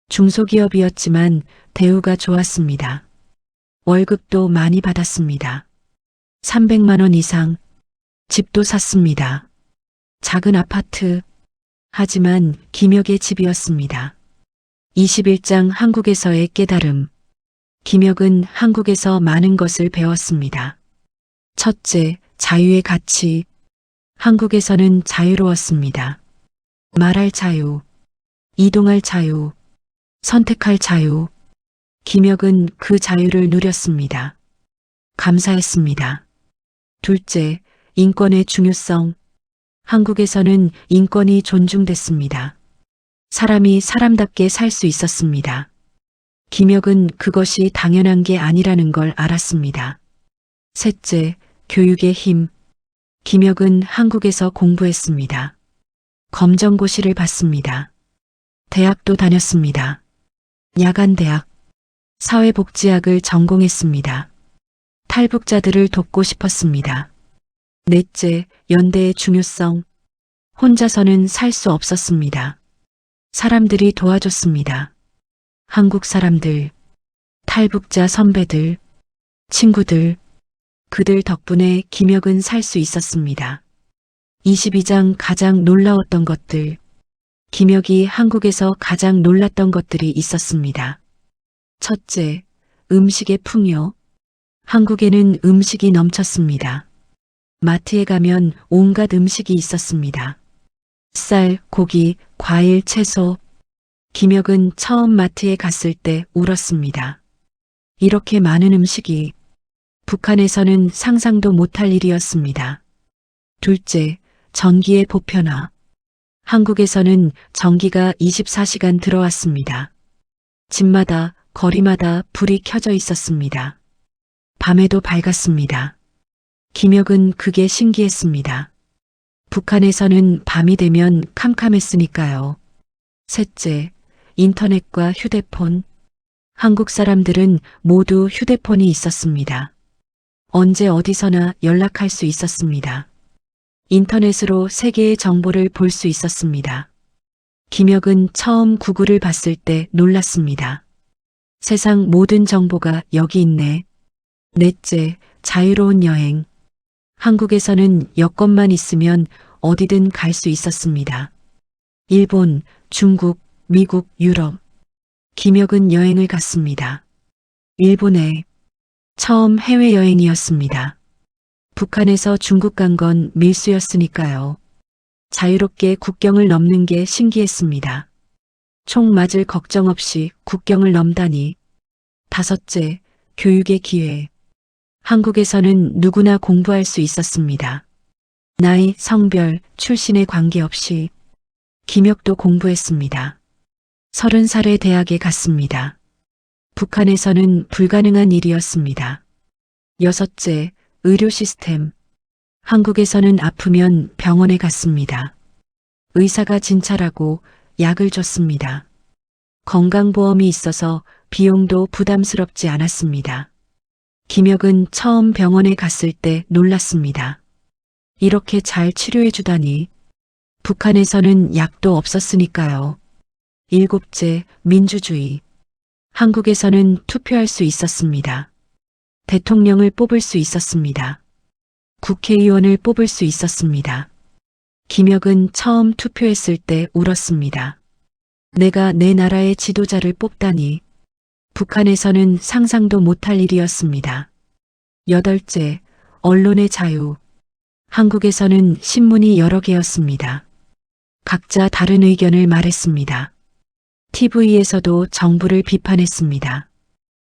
A: 중소기업이었지만 대우가 좋았습니다. 월급도 많이 받았습니다. 300만 원 이상. 집도 샀습니다. 작은 아파트. 하지만 김혁의 집이었습니다. 21장 한국에서의 깨달음. 김혁은 한국에서 많은 것을 배웠습니다. 첫째, 자유의 가치. 한국에서는 자유로웠습니다. 말할 자유, 이동할 자유, 선택할 자유. 김혁은 그 자유를 누렸습니다. 감사했습니다. 둘째, 인권의 중요성. 한국에서는 인권이 존중됐습니다. 사람이 사람답게 살 수 있었습니다. 김혁은 그것이 당연한 게 아니라는 걸 알았습니다. 셋째, 교육의 힘. 김혁은 한국에서 공부했습니다. 검정고시를 봤습니다. 대학도 다녔습니다. 야간대학, 사회복지학을 전공했습니다. 탈북자들을 돕고 싶었습니다. 넷째, 연대의 중요성. 혼자서는 살 수 없었습니다. 사람들이 도와줬습니다. 한국 사람들, 탈북자 선배들, 친구들, 그들 덕분에 김혁은 살 수 있었습니다. 22장 가장 놀라웠던 것들. 김혁이 한국에서 가장 놀랐던 것들이 있었습니다. 첫째, 음식의 풍요. 한국에는 음식이 넘쳤습니다. 마트에 가면 온갖 음식이 있었습니다. 쌀, 고기, 과일, 채소. 김혁은 처음 마트에 갔을 때 울었습니다. 이렇게 많은 음식이 북한에서는 상상도 못할 일이었습니다. 둘째, 전기의 보편화. 한국에서는 전기가 24시간 들어왔습니다. 집마다, 거리마다 불이 켜져 있었습니다. 밤에도 밝았습니다. 김혁은 그게 신기했습니다. 북한에서는 밤이 되면 캄캄했으니까요. 셋째, 인터넷과 휴대폰. 한국 사람들은 모두 휴대폰이 있었습니다. 언제 어디서나 연락할 수 있었습니다. 인터넷으로 세계의 정보를 볼 수 있었습니다. 김혁은 처음 구글을 봤을 때 놀랐습니다. 세상 모든 정보가 여기 있네. 넷째, 자유로운 여행. 한국에서는 여권만 있으면 어디든 갈 수 있었습니다. 일본, 중국, 미국, 유럽. 김혁은 여행을 갔습니다. 일본에 처음 해외여행이었습니다. 북한에서 중국 간 건 밀수였으니까요. 자유롭게 국경을 넘는 게 신기했습니다. 총 맞을 걱정 없이 국경을 넘다니. 다섯째, 교육의 기회. 한국에서는 누구나 공부할 수 있었습니다. 나이, 성별, 출신에 관계없이. 김혁도 공부했습니다. 30살에 대학에 갔습니다. 북한에서는 불가능한 일이었습니다. 여섯째, 의료 시스템. 한국에서는 아프면 병원에 갔습니다. 의사가 진찰하고 약을 줬습니다. 건강보험이 있어서 비용도 부담스럽지 않았습니다. 김혁은 처음 병원에 갔을 때 놀랐습니다. 이렇게 잘 치료해 주다니. 북한에서는 약도 없었으니까요. 일곱째, 민주주의. 한국에서는 투표할 수 있었습니다. 대통령을 뽑을 수 있었습니다. 국회의원을 뽑을 수 있었습니다. 김혁은 처음 투표했을 때 울었습니다. 내가 내 나라의 지도자를 뽑다니. 북한에서는 상상도 못할 일이었습니다. 여덟째, 언론의 자유. 한국에서는 신문이 여러 개였습니다. 각자 다른 의견을 말했습니다. TV에서도 정부를 비판했습니다.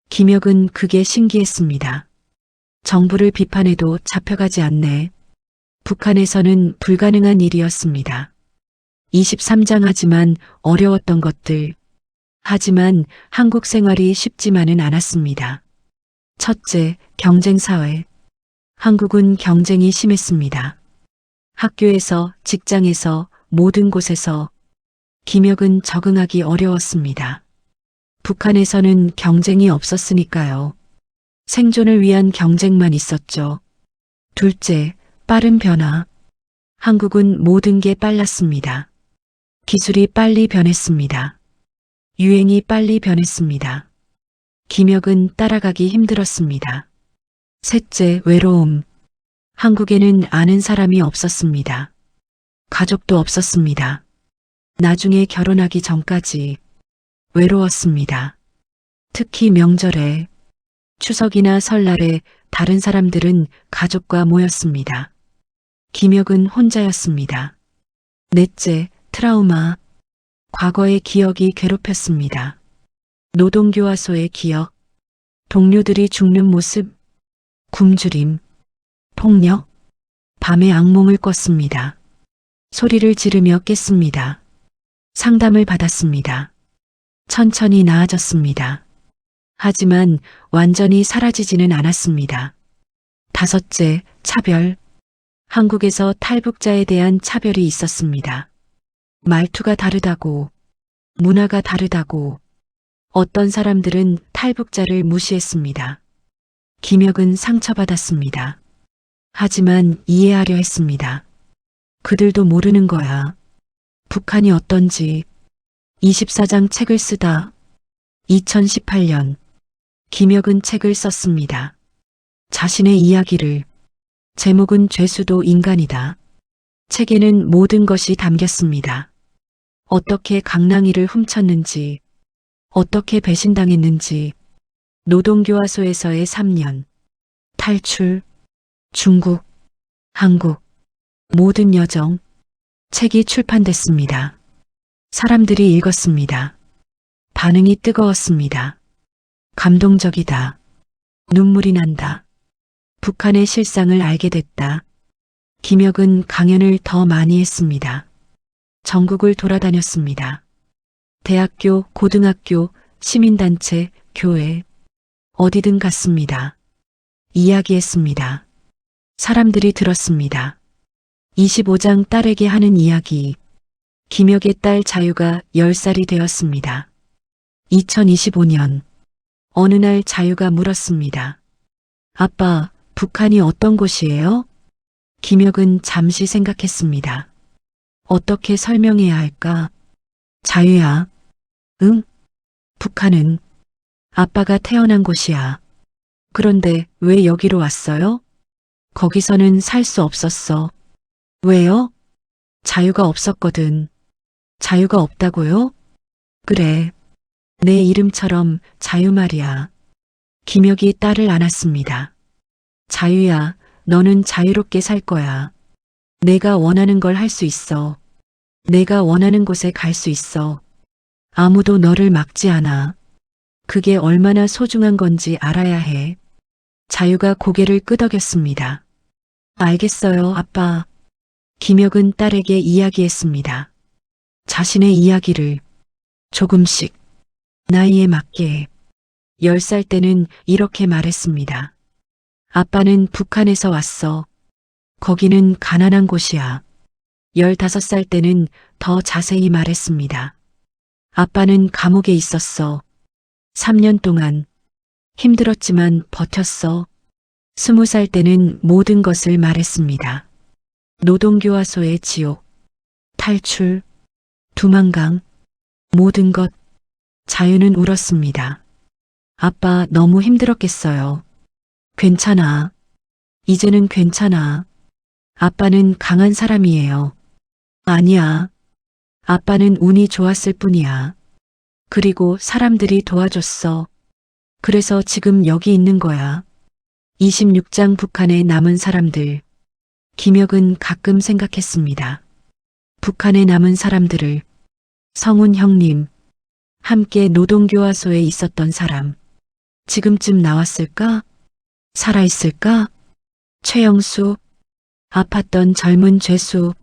A: 김혁은 그게 신기했습니다. 정부를 비판해도 잡혀가지 않네. 북한에서는 불가능한 일이었습니다. 23장 하지만 어려웠던 것들. 하지만 한국 생활이 쉽지만은 않았습니다. 첫째, 경쟁사회. 한국은 경쟁이 심했습니다. 학교에서, 직장에서, 모든 곳에서. 김혁은 적응하기 어려웠습니다. 북한에서는 경쟁이 없었으니까요. 생존을 위한 경쟁만 있었죠. 둘째, 빠른 변화. 한국은 모든 게 빨랐습니다. 기술이 빨리 변했습니다. 유행이 빨리 변했습니다. 김혁은 따라가기 힘들었습니다. 셋째, 외로움. 한국에는 아는 사람이 없었습니다. 가족도 없었습니다. 나중에 결혼하기 전까지 외로웠습니다. 특히 명절에, 추석이나 설날에 다른 사람들은 가족과 모였습니다. 김혁은 혼자였습니다. 넷째, 트라우마. 과거의 기억이 괴롭혔습니다. 노동교화소의 기억, 동료들이 죽는 모습, 굶주림, 폭력, 밤에 악몽을 꿨습니다. 소리를 지르며 깼습니다. 상담을 받았습니다. 천천히 나아졌습니다. 하지만 완전히 사라지지는 않았습니다. 다섯째, 차별. 한국에서 탈북자에 대한 차별이 있었습니다. 말투가 다르다고, 문화가 다르다고, 어떤 사람들은 탈북자를 무시했습니다. 김혁은 상처받았습니다. 하지만 이해하려 했습니다. 그들도 모르는 거야. 북한이 어떤지. 24장 책을 쓰다. 2018년 김혁은 책을 썼습니다. 자신의 이야기를. 제목은 죄수도 인간이다. 책에는 모든 것이 담겼습니다. 어떻게 강낭이를 훔쳤는지, 어떻게 배신당했는지, 노동교화소에서의 3년, 탈출, 중국, 한국, 모든 여정, 책이 출판됐습니다. 사람들이 읽었습니다. 반응이 뜨거웠습니다. 감동적이다. 눈물이 난다. 북한의 실상을 알게 됐다. 김혁은 강연을 더 많이 했습니다. 전국을 돌아다녔습니다. 대학교, 고등학교, 시민단체, 교회, 어디든 갔습니다. 이야기했습니다. 사람들이 들었습니다. 25장 딸에게 하는 이야기. 김혁의 딸 자유가 10살이 되었습니다. 2025년 어느 날 자유가 물었습니다. 아빠, 북한이 어떤 곳이에요? 김혁은 잠시 생각했습니다. 어떻게 설명해야 할까? 자유야. 응? 북한은 아빠가 태어난 곳이야. 그런데 왜 여기로 왔어요? 거기서는 살 수 없었어. 왜요? 자유가 없었거든. 자유가 없다고요? 그래. 내 이름처럼 자유 말이야. 김혁이 딸을 안았습니다. 자유야, 너는 자유롭게 살 거야. 내가 원하는 걸 할 수 있어. 내가 원하는 곳에 갈 수 있어. 아무도 너를 막지 않아. 그게 얼마나 소중한 건지 알아야 해. 자유가 고개를 끄덕였습니다. 알겠어요, 아빠. 김혁은 딸에게 이야기했습니다. 자신의 이야기를 조금씩 나이에 맞게 10살 때는 이렇게 말했습니다. 아빠는 북한에서 왔어. 거기는 가난한 곳이야. 15살 때는 더 자세히 말했습니다. 아빠는 감옥에 있었어. 3년 동안 힘들었지만 버텼어. 20살 때는 모든 것을 말했습니다. 노동교화소의 지옥, 탈출, 두만강, 모든 것. 자유는 울었습니다. 아빠 너무 힘들었겠어요. 괜찮아. 이제는 괜찮아. 아빠는 강한 사람이에요. 아니야. 아빠는 운이 좋았을 뿐이야. 그리고 사람들이 도와줬어. 그래서 지금 여기 있는 거야. 26장 북한에 남은 사람들. 김혁은 가끔 생각했습니다. 북한에 남은 사람들을. 성훈 형님. 함께 노동교화소에 있었던 사람. 지금쯤 나왔을까? 살아있을까? 최영수. 아팠던 젊은 죄수.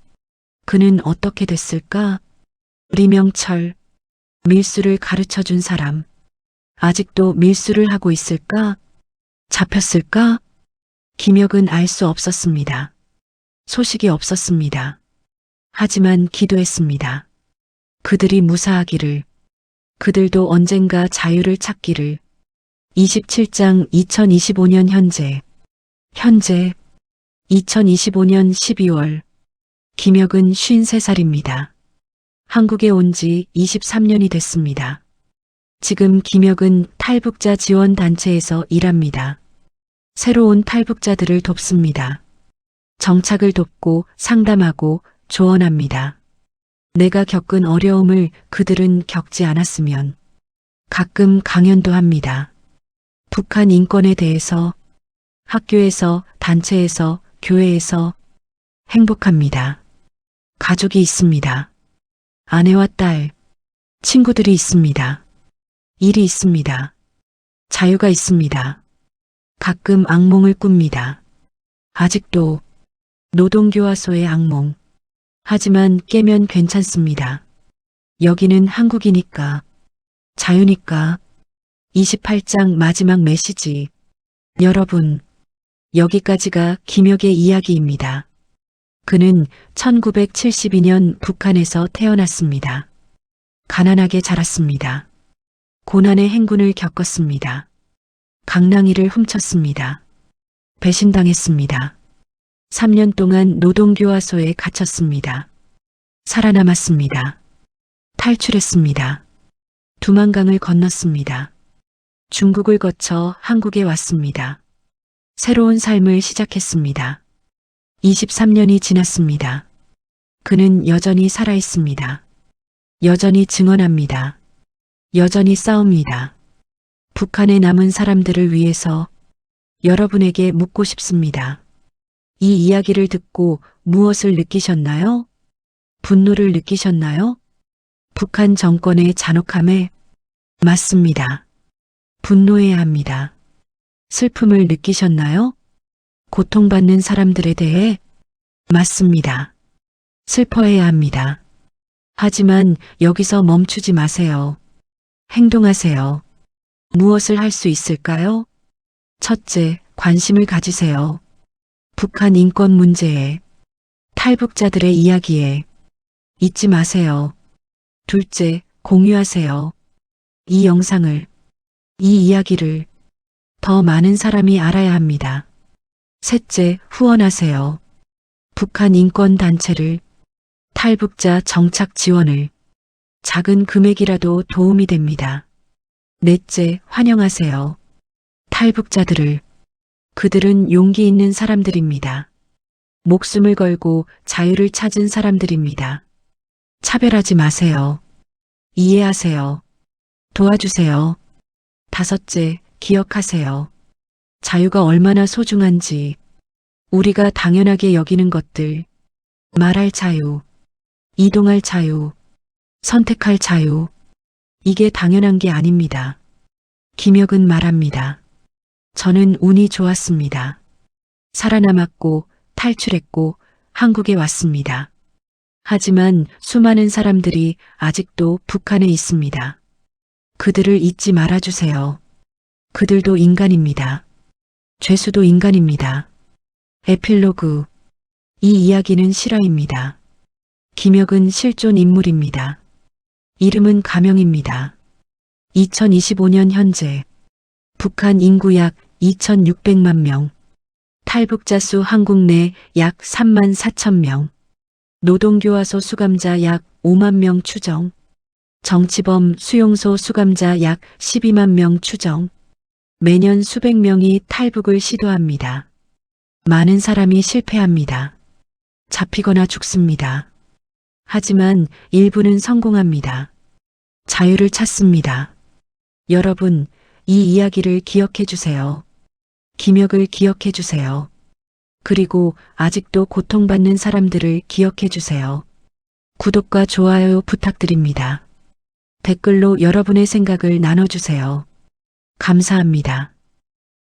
A: 그는 어떻게 됐을까? 리명철. 밀수를 가르쳐준 사람. 아직도 밀수를 하고 있을까? 잡혔을까? 김혁은 알 수 없었습니다. 소식이 없었습니다. 하지만 기도했습니다. 그들이 무사하기를. 그들도 언젠가 자유를 찾기를. 27장 2025년 현재. 2025년 12월. 김혁은 53살입니다. 한국에 온 지 23년이 됐습니다. 지금 김혁은 탈북자 지원 단체에서 일합니다. 새로운 탈북자들을 돕습니다. 정착을 돕고 상담하고 조언합니다. 내가 겪은 어려움을 그들은 겪지 않았으면. 가끔 강연도 합니다. 북한 인권에 대해서 학교에서, 단체에서, 교회에서. 행복합니다. 가족이 있습니다. 아내와 딸, 친구들이 있습니다. 일이 있습니다. 자유가 있습니다. 가끔 악몽을 꿉니다. 아직도 노동교화소의 악몽. 하지만 깨면 괜찮습니다. 여기는 한국이니까. 자유니까. 28장 마지막 메시지. 여러분, 여기까지가 김혁의 이야기입니다. 그는 1972년 북한에서 태어났습니다. 가난하게 자랐습니다. 고난의 행군을 겪었습니다. 강낭이를 훔쳤습니다. 배신당했습니다. 3년 동안 노동교화소에 갇혔습니다. 살아남았습니다. 탈출했습니다. 두만강을 건넜습니다. 중국을 거쳐 한국에 왔습니다. 새로운 삶을 시작했습니다. 23년이 지났습니다. 그는 여전히 살아있습니다. 여전히 증언합니다. 여전히 싸웁니다. 북한에 남은 사람들을 위해서 여러분에게 묻고 싶습니다. 이 이야기를 듣고 무엇을 느끼셨나요? 분노를 느끼셨나요? 북한 정권의 잔혹함에 맞습니다. 분노해야 합니다. 슬픔을 느끼셨나요? 고통받는 사람들에 대해 맞습니다. 슬퍼해야 합니다. 하지만 여기서 멈추지 마세요. 행동하세요. 무엇을 할 수 있을까요? 첫째, 관심을 가지세요. 북한 인권 문제에, 탈북자들의 이야기에 잊지 마세요. 둘째, 공유하세요. 이 영상을, 이 이야기를 더 많은 사람이 알아야 합니다. 셋째, 후원하세요. 북한 인권단체를, 탈북자 정착 지원을, 작은 금액이라도 도움이 됩니다. 넷째, 환영하세요. 탈북자들을. 그들은 용기 있는 사람들입니다. 목숨을 걸고 자유를 찾은 사람들입니다. 차별하지 마세요. 이해하세요. 도와주세요. 다섯째, 기억하세요. 자유가 얼마나 소중한지, 우리가 당연하게 여기는 것들, 말할 자유, 이동할 자유, 선택할 자유, 이게 당연한 게 아닙니다. 김혁은 말합니다. 저는 운이 좋았습니다. 살아남았고 탈출했고 한국에 왔습니다. 하지만 수많은 사람들이 아직도 북한에 있습니다. 그들을 잊지 말아주세요. 그들도 인간입니다. 죄수도 인간입니다. 에필로그. 이 이야기는 실화입니다. 김혁은 실존 인물입니다. 이름은 가명입니다. 2025년 현재 북한 인구 약 2,600만 명, 탈북자 수 한국 내 약 3만 4천 명, 노동교화소 수감자 약 5만 명 추정, 정치범 수용소 수감자 약 12만 명 추정, 매년 수백 명이 탈북을 시도합니다. 많은 사람이 실패합니다. 잡히거나 죽습니다. 하지만 일부는 성공합니다. 자유를 찾습니다. 여러분, 이 이야기를 기억해 주세요. 김혁을 기억해 주세요. 그리고 아직도 고통받는 사람들을 기억해 주세요. 구독과 좋아요 부탁드립니다. 댓글로 여러분의 생각을 나눠주세요. 감사합니다.